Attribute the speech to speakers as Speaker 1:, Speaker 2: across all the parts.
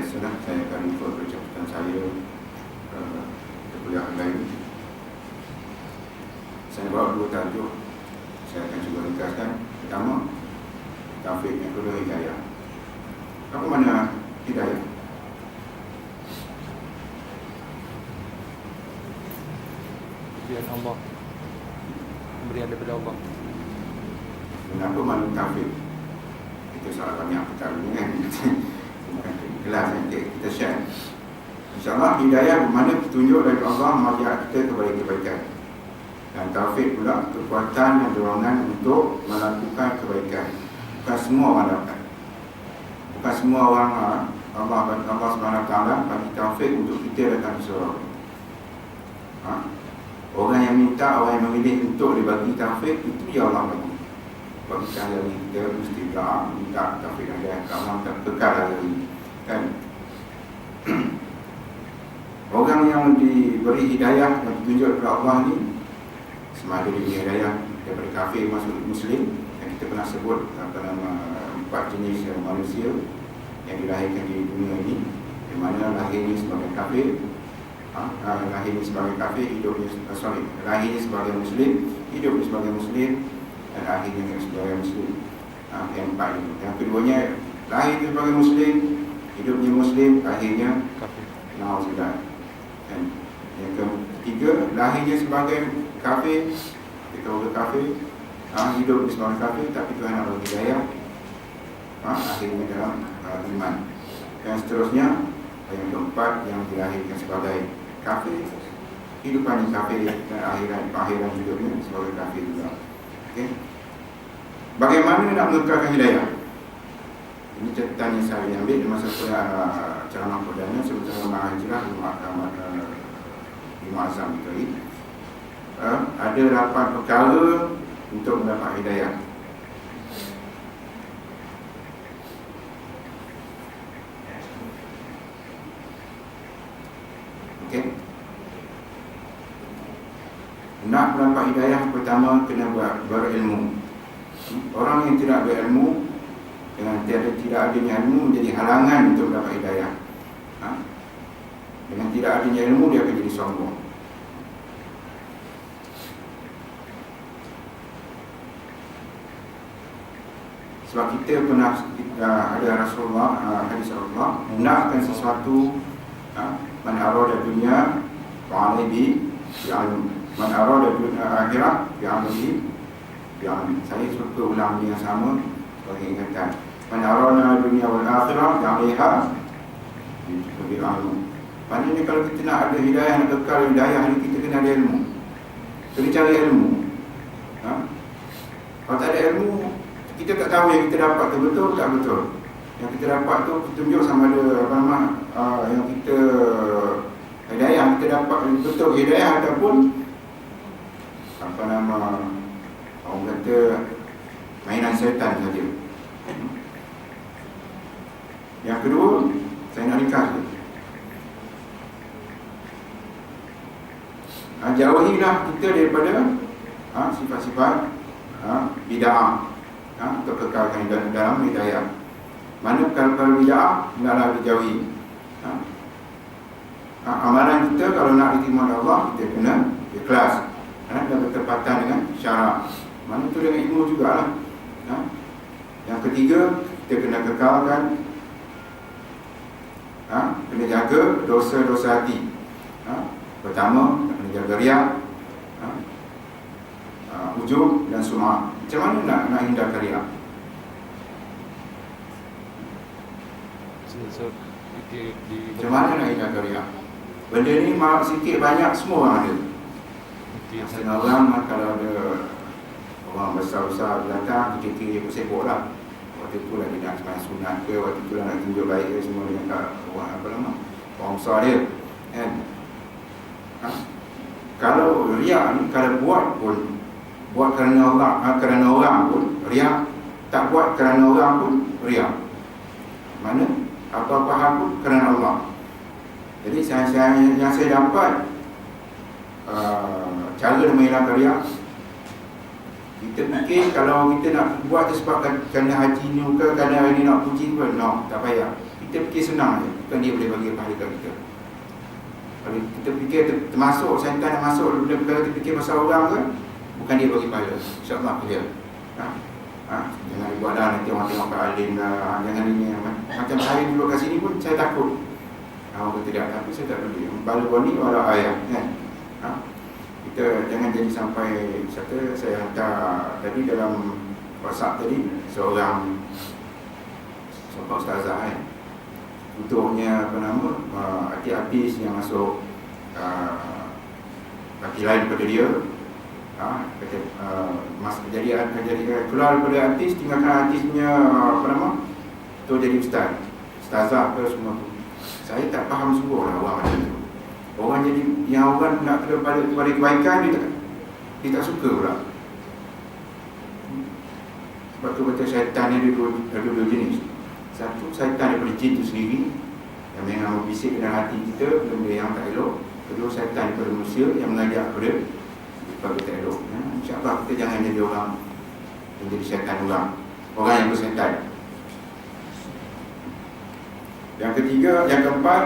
Speaker 1: biasalah saya akan ikut percakapan saya kuliah lain. Saya bawa dua tajuk. Saya akan cuba ringkaskan. Pertama, taufik, yang kedua hidayah. Apa mana hidayah?
Speaker 2: Pemberian Allah, pemberian daripada Allah.
Speaker 1: Kenapa mana taufik? Itu salah banyak perkara ni kan. Kelas nanti kita share. InsyaAllah hidayah bermakna petunjuk dari Allah mengajak kita kepada kebaikan. Dan taufik pula kekuatan dan dorongan untuk melakukan kebaikan. Bukan semua orang dapat. Bukan semua orang Allah SWT bagi taufik untuk kita datang ke surga. Orang yang minta, orang yang memilih untuk dibagi taufik, itu ya Allah bagi. Bagi sekali kita mesti doa minta taufik dan hidayah ke Allah tak kekal lagi kan. Orang yang diberi hidayah dan petunjuk daripada Allah ni, sama ada diberi hidayah daripada kafir masuk Muslim, yang kita pernah sebut apa nama 4 jenis manusia yang dilahirkan di dunia ini, di mana lahirnya sebagai kafir, lahirnya sebagai kafir, lahirnya sebagai Muslim, hidupnya sebagai Muslim, dan akhirnya sebagai Muslim. Yang 4 itu. Yang keduanya, lahirnya sebagai Muslim, hidupnya Muslim, akhirnya
Speaker 2: Kafir.
Speaker 1: Na'udzubillah. Dan yang ketiga, lahirnya sebagai kafir, kita orang kafir, hidup sebagai kafir, tapi Tuhan nak bagi hidayah, akhirnya dalam iman. Dan seterusnya, yang keempat, yang dilahirkan sebagai kafir, hidupannya kafir, dan akhiran hidupnya sebagai kafir juga. Okay. Bagaimana nak mengekalkan hidayah? Ini catatan yang saya ambil di masa ceramah perdana sebetulnya Mahajirah di Muazzam itu. Ada 8 perkara untuk mendapat hidayah. Okey. Nak mendapat hidayah, pertama kena berilmu. Orang yang tidak berilmu, dengan tidak adanya ilmu menjadi halangan untuk mendapat hidayah. Dengan tidak adanya ilmu, dia akan jadi sombong. Sebab kita pernah ada Rasulullah, hadis Rasulullah, menggunakan sesuatu, man arada dunia fa'alihi bi'ilm, man arada dunia akhirat bi'amalihi bi'ilm. Saya suka ulang yang sama sebagai ingatan. Man arada dunia wal akhirah bi'amaliha bi'ilm. Maknanya kalau kita nak ada hidayah, nak kekal hidayah ni, kita kena ada ilmu. Kena cari ilmu. Kalau tak ada ilmu, kita tak tahu yang kita dapat tu betul tak betul. Yang kita dapat tu petunjuk sama ada apa nama yang kita hidayah kita dapat betul hidayah ataupun apa nama orang kata mainan syaitan saja. Yang kedua, saya nak ringkas tu. Jauhilah kita daripada sifat-sifat bid'ah. Untuk kekalkan dalam hidayah. Mana perkara bid'ah hendaklah dijauhi. Amalan kita kalau nak diterima oleh Allah, kita kena ikhlas, dan bertepatan dengan syarak. Mana tu dengan ilmu jugalah. Yang ketiga, kita kena kekalkan, kena jaga dosa-dosa hati. Pertama, kena jaga riak, ujub dan sum'ah. Macam mana nak hindarkan riak? Macam mana nak hindarkan riak? Benda ni sikit banyak semua orang ada. Setengah orang kalau ada orang besar-besar datang, kira-kira sibuk lah. Waktu tu lah dia nak sembahyang sunat ke, waktu tu lah nak tunjuk baik ke, semua dengan kat orang apa lama, orang besar dia kan. Kalau riak ni, kalau buat kerana Allah, kerana orang pun riak, tak buat kerana orang pun riak. Mana apa-apa hal pun kerana Allah. Jadi yang saya dapat cara menghilangkan riak, kita fikir kalau kita nak buat tu sebab kerana haji ni ke, kerana ini nak puji ke, no, tak payah. kita fikir senang je, bukan dia boleh bagi pahala kat kita. Kalau kita fikir termasuk syaitan yang masuk benda-benda kita fikir pasal orang ke, bukan dia bagi pahala. InsyaAllah clear. Jangan dibuat dah nanti orang tengok kat alim dah, jangan ini. Macam saya dulu kat sini pun saya takut. Orang tidak, tapi saya tak peduli. Balugh ni wala ayat kan. Kita jangan jadi sampai saya hantar tadi dalam WhatsApp tadi seorang ustazah kan. Untuknya apa nama artis-artis yang masuk laki lain daripada dia, kata jadi keluar daripada artis, tinggalkan artis punya apa nama tu jadi ustazah ke semua tu. Saya tak faham sungguh lah orang macam tu. Orang jadi yang orang nak kepada kebaikan dia tak suka pula. Sebab tu kata syaitan ni ada dua jenis. Satu, syaitan daripada jin tu sendiri yang memang membisik dalam hati kita benda yang tak elok. Kedua, syaitan daripada manusia yang mengajak kepada tak elok. InsyaAllah kita jangan jadi orang yang jadi syaitan orang yang bersyaitan. Yang ketiga, yang keempat,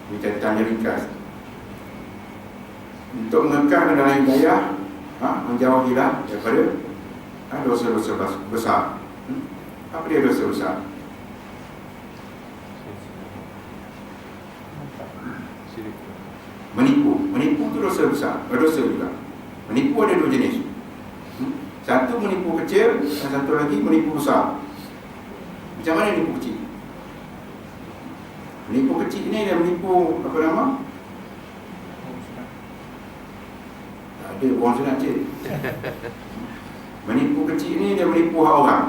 Speaker 1: kita tanya ringkas untuk mengekang dalam hidayah, menjauhilah daripada dosa-dosa besar. Apa dia dosa besar? Menipu tu dosa besar, dosa juga. Menipu ada dua jenis. Satu menipu kecil, dan satu lagi menipu besar. Macam mana menipu kecil? Menipu kecil ni dia menipu apa nama? Tak ada orang sunat cik. Menipu kecil ni dia menipu hak orang.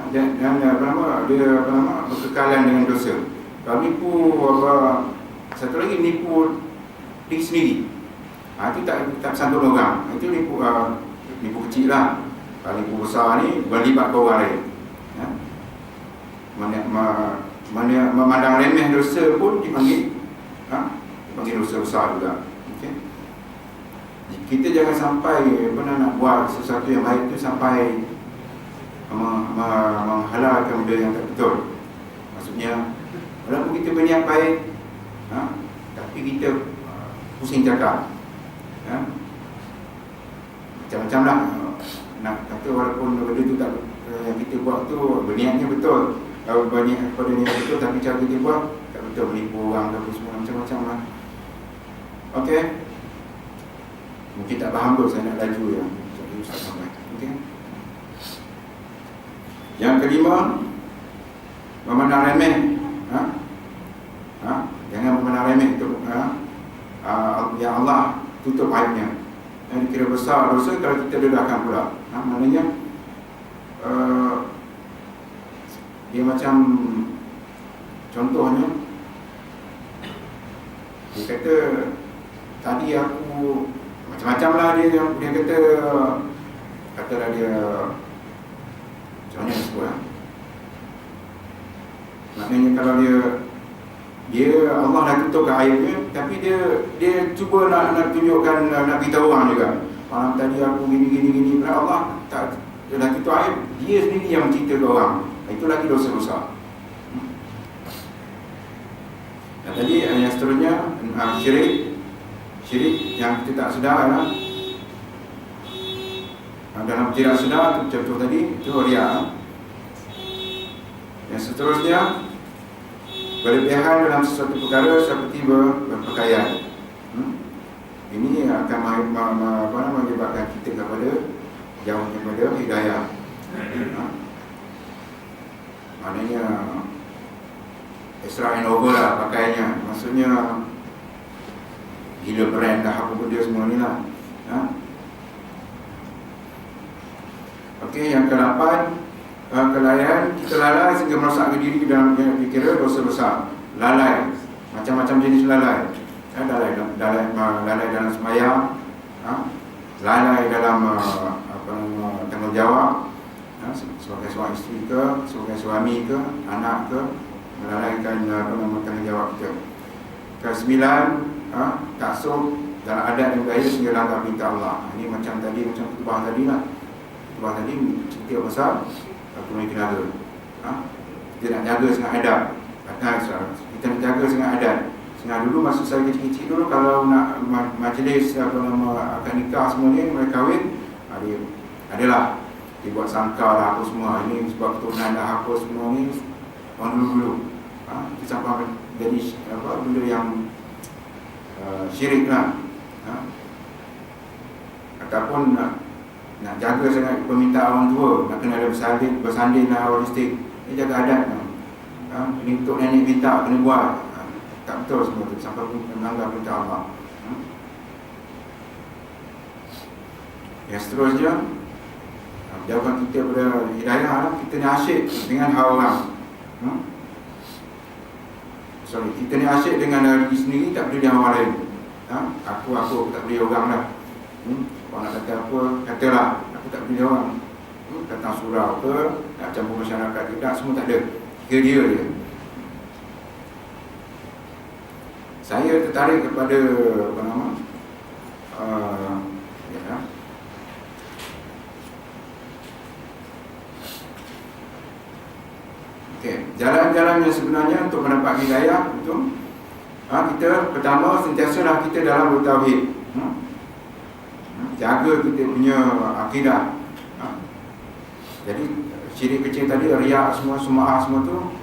Speaker 1: Dan apa nama? Dia apa nama? Berkekalan dengan dosa. Kalau menipu apa? Satu lagi menipu diri sendiri. Itu tak santun orang. Itu menipu kecil lah. Kalau menipu besar ni berlibat ke orang lain. Memandang remeh dosa pun dipanggil dosa besar juga. Okay? Kita jangan sampai nak buat sesuatu yang baik tu sampai menghalalkan benda yang tak betul. Maksudnya walaupun kita berniat baik, tapi kita pusing cakap, macam-macam lah. Nak kata walaupun benda tu tak yang kita buat tu berniatnya betul, berniat pada niat betul, tapi cara kita buat tak betul, menipu orang ke semua macam-macam lah. Okey, mungkin tak faham pun saya nak laju ya. Jadi Ustaz sampai. Okey. Yang kelima, memandang remeh. Jangan memandang remeh tu. Ya Allah tutup aibnya. Yang dikira besar dosa kalau kita dedahkan pula. Maknanya dia macam contohnya dia kata tadi aku macam-macam lah dia katalah dia macam mana sebut maknanya kalau dia Allah dah tutup aibnya, tapi dia cuba nak tunjukkan, nak beritahu orang juga. Malam tadi aku gini. Allah tak, dia dah tutup aib, dia sendiri yang mencerita ke orang. Itu lagi dosa besar. Dan tadi yang seterusnya syirik yang kita tak sedar lah. Dalam tidak sedar, contoh tadi itu riya. Yang seterusnya berlebihan dalam sesuatu perkara seperti berpakaian. Ini akan menyebabkan kita jauh daripada hidayah. Maknanya extra and over lah pakaiannya. Maksudnya gila brand dah apa benda semua ni lah. Okey, yang ke-8, kelalaian. Kita lalai sehingga merosakkan diri dalam dikira dosa besar. Lalai, macam-macam jenis lalai. Lalai dalam sembahyang, lalai dalam tanggungjawab, sebagai seorang isteri ke, sebagai suami ke, anak ke, melalaikan tanggungjawab kita. Ke-9, taksub dalam adat dan budaya sehingga langgar perintah Allah. Ini macam tadi, macam khutbah tadi lah. Khutbah tadi cerita pasal aku nak kenal. Kita nak jaga sangat adab. Kita nak jaga sangat adab. Senang dulu masa saya kecil-kecil dulu, kalau nak majlis akad nikah semua ni, mereka kahwin, adalah dibuat sangka lah apa semua. Ini sebab keturunan dah apa semua ni orang dulu-dulu. Itu sampai jadi benda yang syirik lah. Ataupun nak jaga sangat permintaan orang tua, nak kena ada bersanding lah holistik. Ini jaga adat. Ini untuk nenek minta kena buat. Tak betul semua tu, sampai melanggar perintah Allah. Yang seterusnya, jauhkan kita pada hidayah, kita ni asyik dengan hal orang. Kita ni asyik dengan diri sendiri, tak peduli dengan orang lain. Aku tak peduli orang lah. Orang nak kata apa, katalah, aku tak peduli orang. Datang surau ke, nak campur masyarakat ke, tak, semua tak ada. Kira dia je. Saya tertarik kepada apa nama jalan-jalan yang sebenarnya untuk mendapat hidayah itu kita pertama sentiasalah kita dalam bertauhid. Jaga kita punya akidah. Jadi syirik kecil tadi, riak semua tu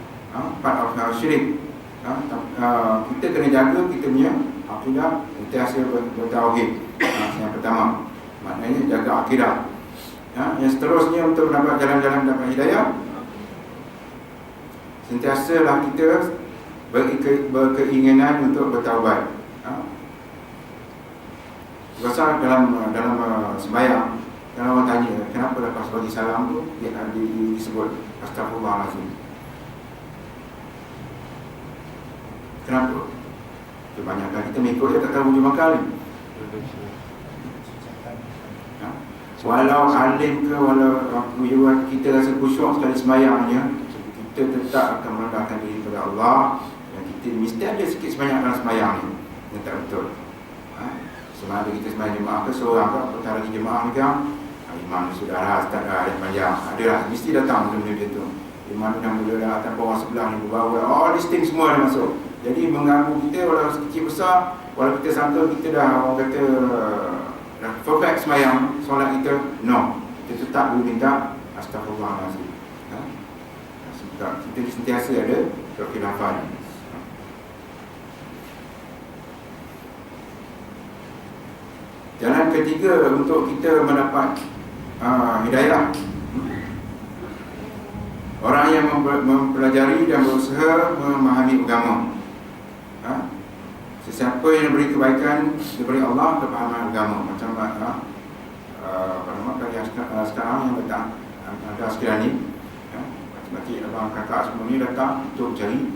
Speaker 1: part of syirik. Kita kena jaga kita punya akidah, sentiasa bertauhid. Yang pertama, maknanya jaga akidah. Yang seterusnya untuk mendapat jalan-jalan mendapat hidayah, sentiasalah kita berkeinginan untuk bertaubat. Biasa dalam sembahyang, kalau orang tanya kenapa lepas bagi salam tu dia disebut Astaghfirullahalazim. Kenapa? Kebanyakan kita mengikut dia tak tahu hujung akal ni. Walau alim ke, walau kita rasa khusyuk sekali sembahyangnya, kita tetap akan merendahkan diri kepada Allah. Dan kita mesti ada sikit sebanyak dalam sembahyang ni yang tak betul. Sama ada kita sembahyang jemaah ke seorang ke, apatah lagi jemaah ni kan, imam saudara, ustaz yang panjang, adalah mesti datang benda-benda tu. Imam dah mula dah tanpa orang sebelah ni berbawa, listing semua dah masuk. Jadi mengganggu kita walau sekecil besar, walau kita sangka kita dah orang kata dah perfect sembahyang solat kita, no, kita tetap boleh minta Astaghfirullahalazim. Kita sentiasa ada kekhilafan. Jalan ketiga untuk kita mendapat hidayah, orang yang mempelajari dan berusaha memahami agama. Sesiapa yang beri kebaikan diberi Allah kepahaman agama. Macam kalian sekarang yang datang ada sekalian ni, macam abang kakak semua ni datang untuk cari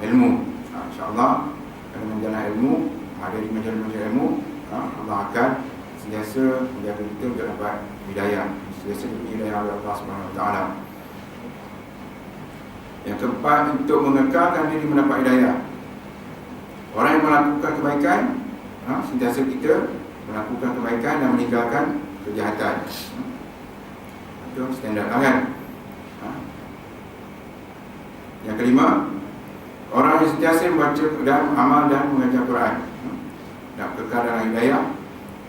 Speaker 1: ilmu. InsyaAllah dengan jalan ilmu, ada di majlis-majlis ilmu, Allah akan sentiasa menjaga kita untuk dapat hidayah, sentiasa diberi hidayah oleh Allah SWT. Yang keempat, untuk mengekalkan diri mendapat hidayah, orang yang melakukan kebaikan, sentiasa kita melakukan kebaikan dan meninggalkan kejahatan. Itu standard kan. Yang kelima, orang yang sentiasa membaca dan amal dan mengajar Quran. Dan kekal dalam hidayah,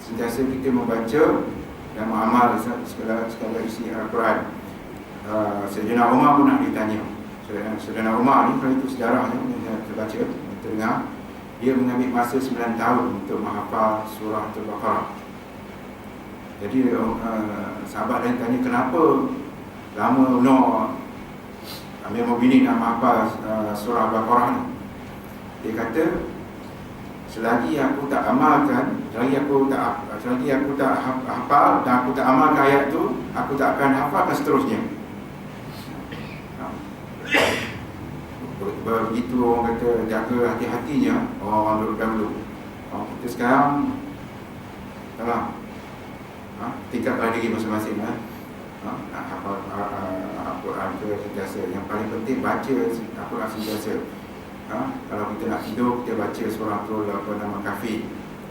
Speaker 1: sentiasa kita membaca dan mengamal segala isi Al-Quran. Sayyidina Umar pun nak ditanya. Sayyidina Umar ni, kalau itu sejarahnya yang kita baca, kita dengar, dia mengambil masa 9 tahun untuk menghafal surah Al-Baqarah. Jadi sahabat lain tanya, kenapa lama Amir Mubinin nak menghafal surah Al-Baqarah ni? Dia kata, selagi aku tak amalkan, selagi aku tak hafal dan aku tak amalkan ayat tu, aku tak akan hafalkan seterusnya. Begitu orang kata jaga hati-hatinya orang dulu dahulu. Kita sekarang tingkat pada diri masing-masing nak hafal Al-Quran ke sentiasa. Yang paling penting baca Al-Quran sentiasa. Kalau kita nak tidur, kita baca suratul Kahfi,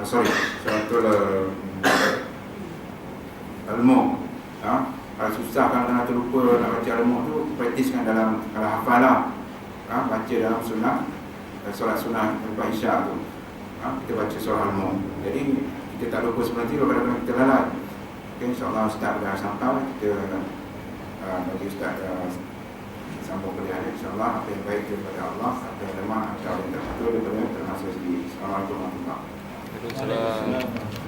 Speaker 1: suratul Al-Mulk, susah, kalau terlupa nak baca al-Mulk tu, praktiskan dalam, kalau hafal lah, baca dalam sunnah, solat sunnah lepas isyak tu, kita baca surah al-Mulk. Jadi kita tak lupa seperti itu, kadang-kadang kita lalai. Okay, insyaAllah Ustaz dah sampai, kita bagi Ustaz sambung kuliah ni. InsyaAllah apa yang baik daripada Allah, apa yang lemah atau yang terpatuh daripada termasuk sendiri. Assalamualaikum warahmatullahi wabarakatuh.
Speaker 2: Waalaikumsalam.